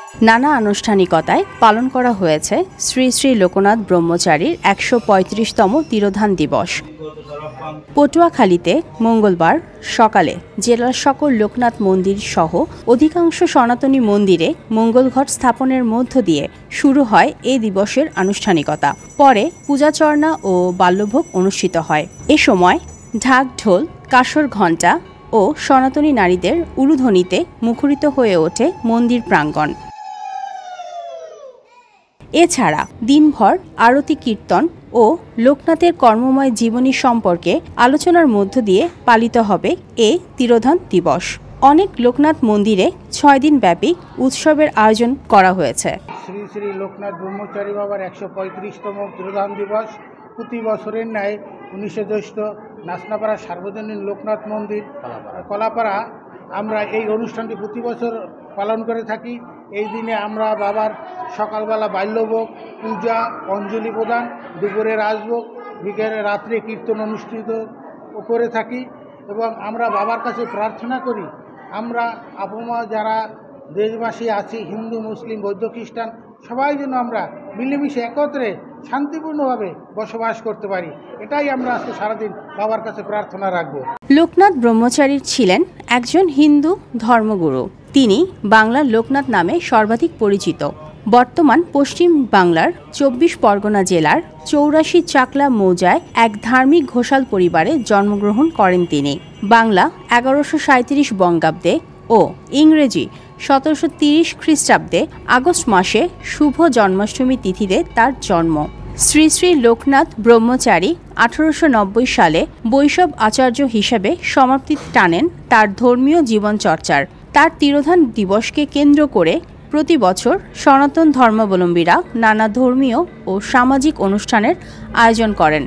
নানা আনুষ্ঠানিকতায় পালন করা হয়েছে শ্রী শ্রী লোকনাথ ব্রহ্মচারীর ১৩৫তম তিরোধান দিবস। পটুয়াখালীতে মঙ্গলবার সকালে জেলার সকল লোকনাথ মন্দির সহ অধিকাংশ সনাতনী মন্দিরে মঙ্গলঘট স্থাপনের মধ্য দিয়ে শুরু হয় এই দিবসের আনুষ্ঠানিকতা। পরে পূজাচর্ণা ও বাল্যভোগ অনুষ্ঠিত হয়। এ সময় ঢাক ঢোল, কাসর ঘণ্টা ও সনাতনী নারীদের উলুধ্বনিতে মুখরিত হয়ে ওঠে মন্দির প্রাঙ্গণ। এছাড়া দিনভর আরতি, কীর্তন ও লোকনাথের কর্মময় জীবনী সম্পর্কে আলোচনার মধ্য দিয়ে পালিত হবে এ তিরোধান দিবস। অনেক লোকনাথ মন্দিরে ৬ দিন ব্যাপী উৎসবের আয়োজন করা হয়েছে। শ্রী শ্রী লোকনাথ ব্রহ্মচারী বাবার ১৩৫তম তিরোধান দিবস প্রতি বছরের ন্যায় ১৯শে জ্যৈষ্ঠ নাচনাপাড়া সার্বজনীন লোকনাথ মন্দির কলাপাড়া আমরা এই অনুষ্ঠানটি প্রতি বছর পালন করে থাকি। এই দিনে আমরা বাবার সকালবেলা বাল্যভোগ, পূজা, অঞ্জলি প্রদান, দুপুরে রাজভোগ, বিকেলে রাত্রে কীর্তন অনুষ্ঠিত করে থাকি এবং আমরা বাবার কাছে প্রার্থনা করি আমরা আপমা যারা দেশবাসী আছি, হিন্দু, মুসলিম, বৌদ্ধ, খ্রিস্টান, সবাই যেন আমরা মিলেমিশে একত্রে শান্তিপূর্ণভাবে বসবাস করতে পারি। এটাই আমরা আজকে সারাদিন বাবার কাছে প্রার্থনা রাখব। লোকনাথ ব্রহ্মচারী ছিলেন একজন হিন্দু ধর্মগুরু। তিনি বাংলার লোকনাথ নামে সর্বাধিক পরিচিত। বর্তমান পশ্চিম বাংলার ২৪ পরগনা জেলার ৮৪ চাকলা মৌজায় এক ধার্মিক ঘোষাল পরিবারে জন্মগ্রহণ করেন তিনি। বাংলা ১১৩৭ বঙ্গাব্দে ও ইংরেজি ১৭৩০ খ্রিস্টাব্দে আগস্ট মাসে শুভ জন্মাষ্টমী তিথিতে তার জন্ম। শ্রী শ্রী লোকনাথ ব্রহ্মচারী ১৮৯০ সালে বৈষ্ণব আচার্য হিসেবে সমাপ্তি টানেন তার ধর্মীয় জীবনচর্চার। তার তিরোধান দিবসকে কেন্দ্র করে প্রতি বছর সনাতন ধর্মাবলম্বীরা নানা ধর্মীয় ও সামাজিক অনুষ্ঠানের আয়োজন করেন।